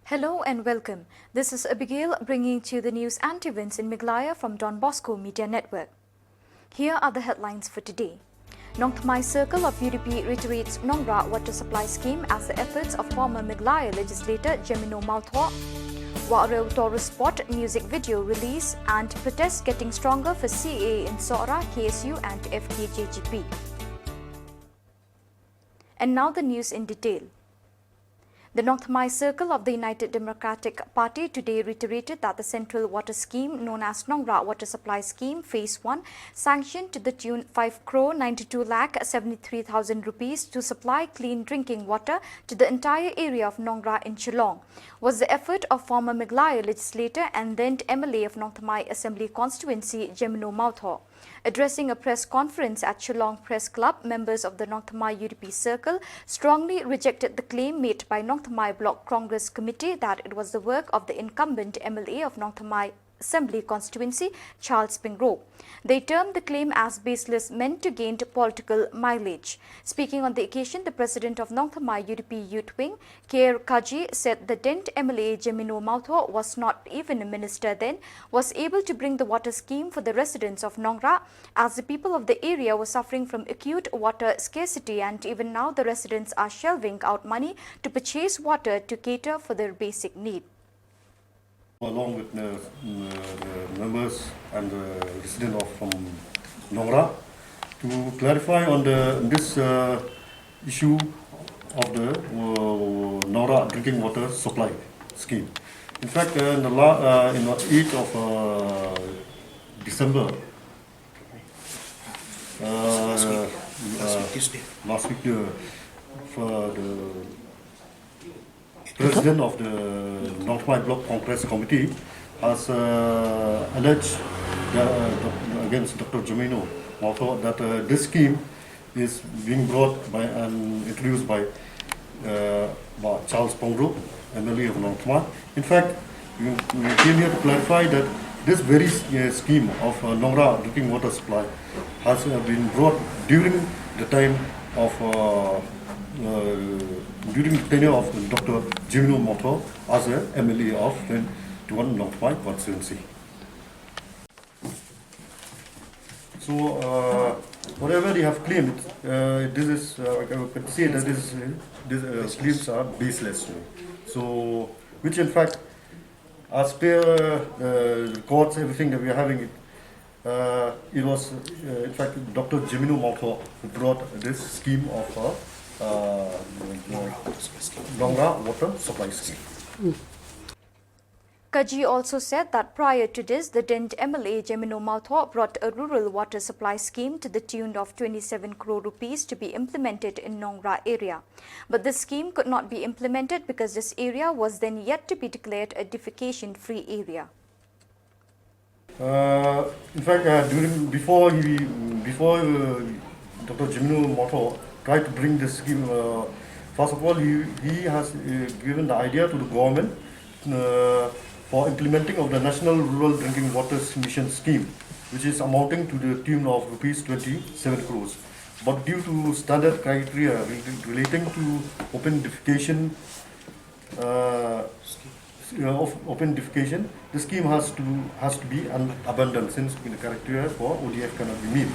Hello and welcome. This is Abigail bringing to you the news and events in Meghalaya from Don Bosco Media Network. Here are the headlines for today. Nong Thamai Circle of UDP reiterates Nongra water supply scheme as the efforts of former Meghalaya legislator Gemino Malthaw. Warau Taurus Spot music video release and protests getting stronger for CAA in Sora, KSU and FKJGP. And now the news in detail. The Nong Thamai Circle of the United Democratic Party today reiterated that the central water scheme known as Nongra Water Supply Scheme Phase 1, sanctioned to the tune 5,92,73,000 rupees to supply clean drinking water to the entire area of Nongra in Shillong, was the effort of former Meghalaya legislator and then MLA of Nong Thamai Assembly Constituency Gemino Malthaw. Addressing a press conference at Shillong Press Club, members of the Nong Thamai UDP Circle strongly rejected the claim made by Nong Thamai Block Congress Committee that it was the work of the incumbent MLA of Nong Thamai Assembly Constituency, Charles Pingro. They termed the claim as baseless, meant to gain political mileage. Speaking on the occasion, the president of Nong Thamai UDP Youth Wing, K.R. Kaji, said the Dent MLA Gemino Malthaw was not even a minister then, was able to bring the water scheme for the residents of Nongra, as the people of the area were suffering from acute water scarcity, and even now the residents are shelving out money to purchase water to cater for their basic need. Along with the members and the residents from Nongra, to clarify on this issue of the Nongra drinking water supply scheme. In fact, in the 8th of December, last week, the President of the Nong Thamai Block Congress Committee has alleged against Dr. Gemino Malthaw that this scheme is being brought by and introduced by Charles Pingro, MLA of Nong Thamai. In fact, we came here to clarify that this very scheme of Nongra drinking water supply has been brought during the time of during the tenure of Dr. Gemino Malthaw as a MLA of 21 Nong Thamai constituency. So whatever they have claimed, this is I can say that these claims are baseless. So, which in fact, as per records, everything that we are having, it was in fact Dr. Gemino Malthaw who brought this scheme of Nongra water supply scheme. Kaji also said that prior to this, the Dent MLA Gemino Malthaw brought a rural water supply scheme to the tune of 27 crore rupees to be implemented in Nongra area. But this scheme could not be implemented because this area was then yet to be declared a defecation-free area. In fact, before Dr. Gemino Malthaw tried to bring this scheme, first of all, he has given the idea to the government for implementing of the National Rural Drinking Water Mission Scheme, which is amounting to the tune of rupees 27 crores. But due to standard criteria relating to open defecation, the scheme has to be abandoned since the criteria for ODF cannot be met.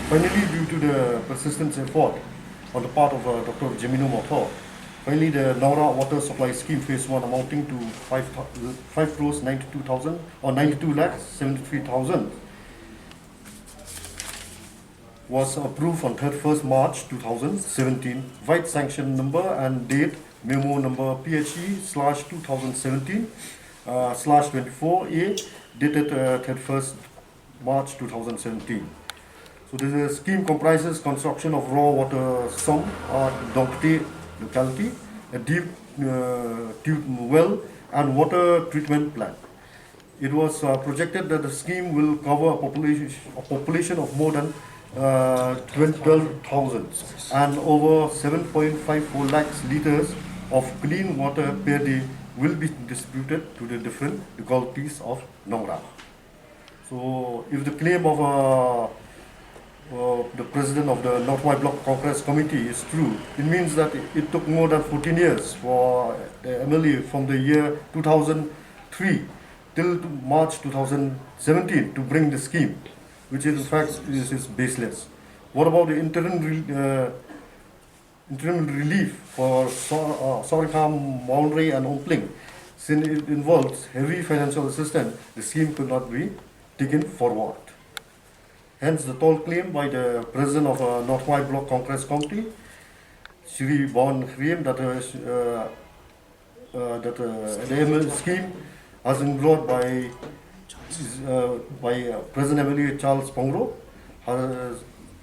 Finally, due to the persistent effort on the part of Dr. Gemino Malthaw, finally the Nongra Water Supply Scheme Phase 1 amounting to 5 crores 92,000 or 92 lakhs 73,000 was approved on 31st March 2017. Vide sanction number and date memo number PHE/2017/24A dated 31st March 2017. So this scheme comprises construction of raw water sump at Dongpte locality, a deep tube well and water treatment plant. It was projected that the scheme will cover a population of more than 12,000 and over 7.54 lakhs liters of clean water per day will be distributed to the different localities of Nongra. So if the claim of the president of the Northwest Block Congress Committee is true, it means that it took more than 14 years for the MLA from the year 2003 till March 2017 to bring the scheme, which in fact is baseless. What about the interim relief for Sorikam, Maunri and Ompling? Since it involves heavy financial assistance, the scheme could not be taken forward. Hence, the toll claim by the president of Northwest Block Congress Committee, Shri Bon Kriem, that the ML scheme has been brought by President MLA Charles Pongro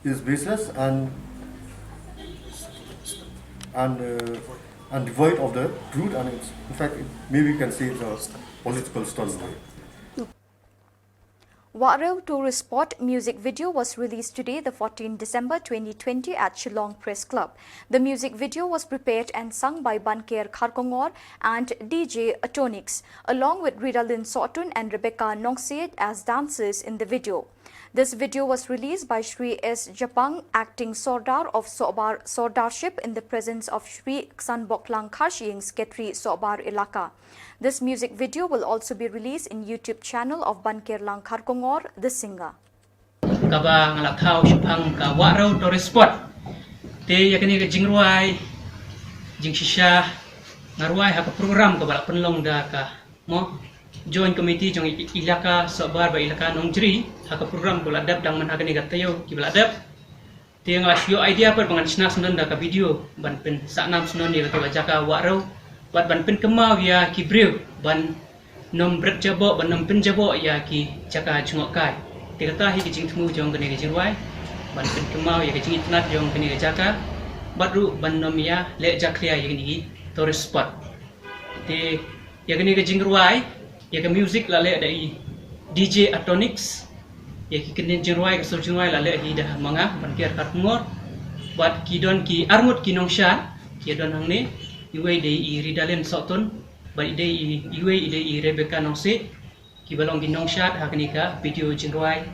is baseless and devoid of the truth, and it's, in fact, maybe we can say it's a political stunt. Warau Tourist Spot music video was released today, the 14th December 2020 at Shillong Press Club. The music video was prepared and sung by Banker Kharkongor and DJ Atonix, along with Ridalyn Sotun and Rebecca Nongseed as dancers in the video. This video was released by Shri S. Japang, acting Sordar of Sobar Sordarship, in the presence of Shri Ksanboklang Kharshing, Secretary Sobar Ilaka. This music video will also be released in YouTube channel of Banker Lang Kharkongor, the singer. Kaba ngalakau syupang ka Warau Tourist Spot. Te yakni ke jingruai, jing shisha ngaruai haka program ka balak penlong da ka mo join committee jong ilaka Sobar ba ilaka Nongjri haka program ko ladap dang man hakani gatayo ki baladap. Te ngasyo idea per bangan sna sunan da ka video ban pen saknam sunan ni ka jaka Warau bat ban pen kemau ya ki brew ban nom brek jabo ban nom pen jabo ya ki jaka jungok kai. Te kata hi ki jing temu jong kani ke jingruai ban pen kemau ya ki jing itnat jong kani ke jaka badru ban nom ya le jaklia ya kani tourist spot. Te ya kani ke jingruai ya ke music la le dai DJ Atonix ya ki kene jingruai ke so jingruai la le hi dah manga ban kiar Kharkongor bat ki don ki armut ki nongsha ki don hang ni iwe dei I Ridalyn Sotun bat dei iwe dei Rebecca Nongseed ki balong ki nongsha hakni ka video jingruai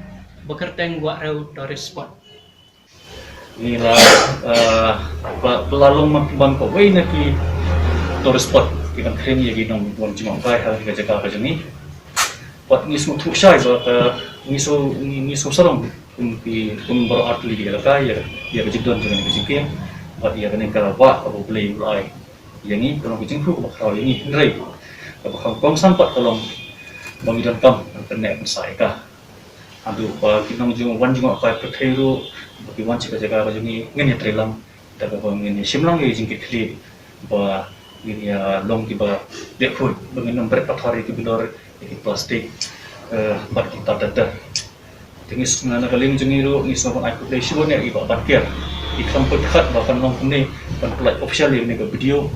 bekerteng Warau Tourist Spot. Ni lah pelalong makiban ko way na ki tourist spot kita kering ya ginong buan cuma kai hal kita jaga kerja ni buat ni semua tu syai buat ni so sarong baru artli dia kai ya kejidon jangan kejingking buat dia kena kalau buat apa boleh mulai yang ni kalau kejingku bakal yang ni rai bakal kong sampat tolong bangidan kam kena pensai kah aduh kita jung wan jung kai perkairu bagi wan cika jaga kerja ni ngene trelam dapat ngene Shillong ye jingkit kli ba ini long tiba dekoi dengan nomor pathari ki bilor ki plastik bat kita dada tingis ngana kaling jengiru ni sama aku play show ni iba parkir ikam pekat bahkan long ni ban play official ni ke video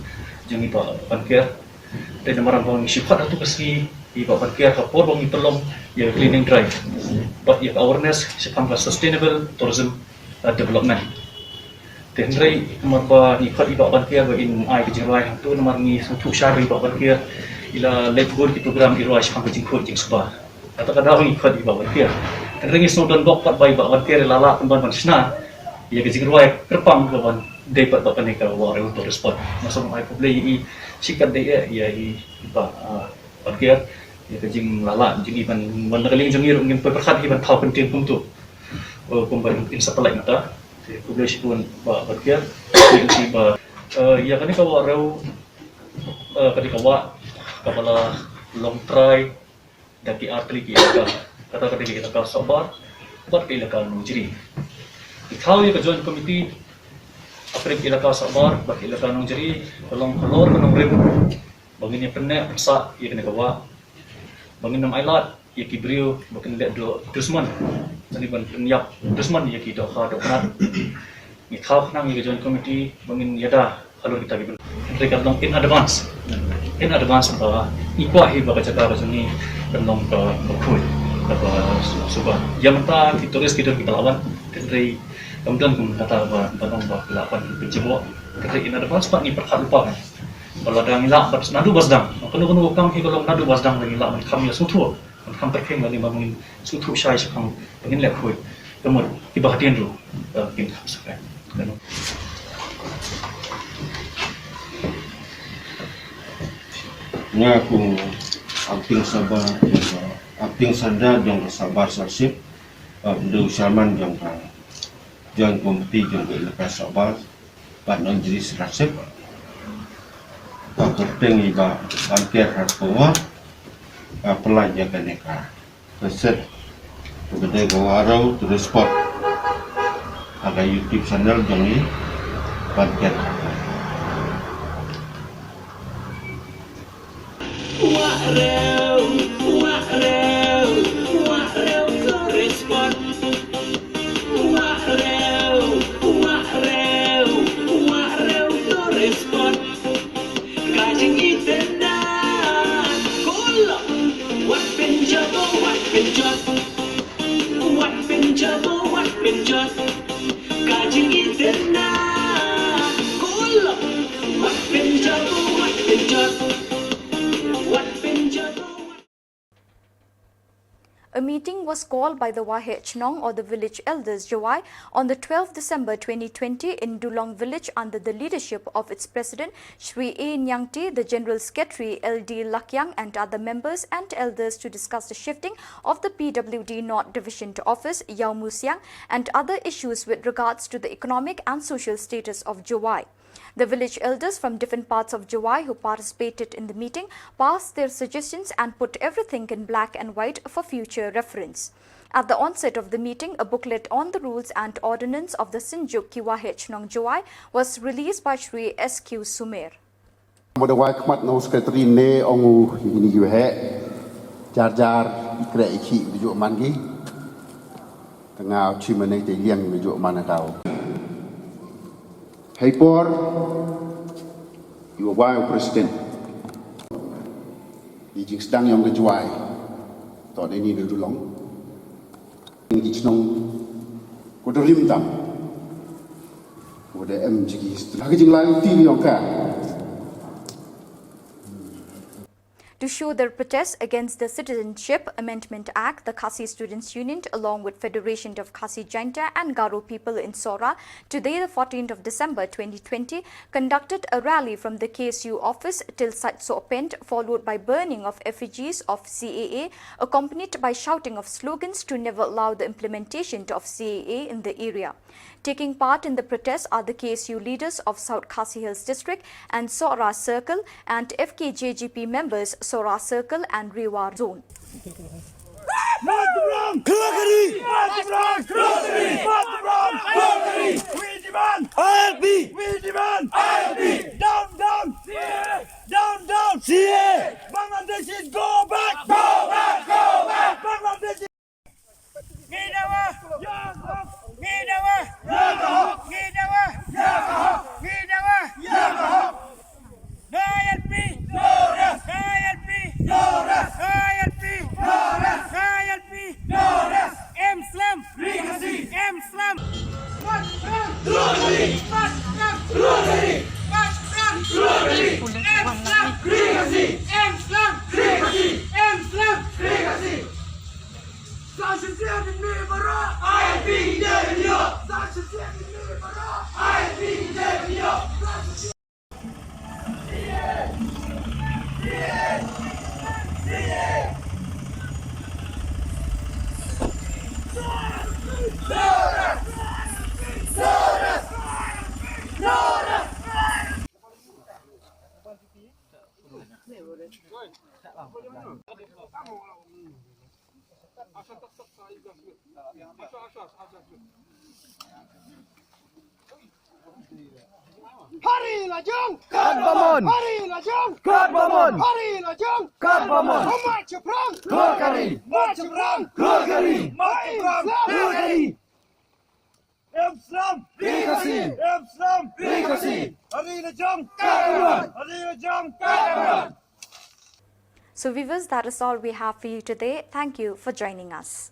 jengi ba parkir dan nomor bang sifat atau kesi iba parkir kapor bang tolong ya cleaning drive but ya awareness sepang sustainable tourism development. Tenrai mapa ni khot iba bankia ba in ai ke jingrai tu nomor ni sutu syari iba bankia ila let go di program irwai sepang ke jingkhot jing suba. Kata kada ni khot iba bankia. Tenrai ni snowdon bok pat bai iba bankia lala temban ban sna. Ya ke jingrai kerpang ke ban dapat ba panika Warau Tourist Spot. Masuk ai publik i sikat de ya i iba bankia ya ke jing lala jing iban ban kaling jingir ngin perkhat iban thau penting pun tu. Kumban insapalai mata publish pun berkian si ya kan ka Warau ketika kepala long try daki artli ki kata ketika kita ka Sobar buat ilaka Nongjri ikau ya ke joint committee aprik ilaka Sobar buat ilaka Nongjri tolong kolor ke nomor bangin pernah sa ya kena kawa bangin nam ailat ya ki brio bukan lihat do dusman jadi ban penyap dusman ya ki dokha doknat ni khau nang ye joint committee bangin yada kalau kita gitu mereka long in advance ba ikwa hi ba jaga ni long ka khoi ba suba yamta ki turis kita lawan dari kemudian kata ba banong ba lapan penjebo kita in advance pak ni perkhat lupa kalau ada ngilak nadu basdang kanu kam hi kalau nadu basdang ngilak man kam ya sutu kan perkeng lagi bangun sutu syai sepang pengen lek khoi Kamu perhatian dulu kita sekarang. Nga kung acting sanda yang sabar sarsip do Salman yang komiti yang lepas sabar ban non jadi sarsip penting iba angker harpoa pelajaran neka reset kemudian bawa terus spot ada YouTube channel yang ini banker A meeting was called by the Shillong or the village elders Jawai on the 12th December 2020 in Dulong village under the leadership of its president Shri A. Nyangti, the General Secretary LD Lakyang and other members and elders to discuss the shifting of the PWD North Division to office Yau Musiang and other issues with regards to the economic and social status of Jawai. The village elders from different parts of Jawai who participated in the meeting passed their suggestions and put everything in black and white for future reference. At the onset of the meeting, a booklet on the rules and ordinance of the Sinjuk Shillong Jawai was released by Shri S.Q. Sumer. Modawai khmat no sekretari ne ongu ini juhe jar ikre iki bijuk mangi tengah cimane te liang bijuk mana kau. Hey por, you are president. Di jing sedang yang kejuai, tod ini di Dulong. Ini cenong, kuda rimtam, kuda MJG. Setelah kejing lalu TV yang kan. To show their protest against the Citizenship Amendment Act, the Khasi Students' Union, along with Federation of Khasi Jaintia and Garo people in Sora, today the 14th of December 2020, conducted a rally from the KSU office till Site Soapent, followed by burning of effigies of CAA, accompanied by shouting of slogans to never allow the implementation of CAA in the area. Taking part in the protest are the KSU leaders of South Khasi Hills District and Sora Circle and FKJGP members Sora Circle and Rewa Zone. Bangladesh is go back! Bangladesh is Hari Lajong! Kat Bamon! Hari Lajong! Kat Bamon! Hari Lajong! Kat Bamon! March Prang! Gurkari! March Prang! Gurkari! March Prang! Gurkari! Islam! Rikasi! Islam! Rikasi! Hari Lajong! Kat Bamon! Hari Lajong! Kat Bamon! So viewers, that is all we have for you today. Thank you for joining us.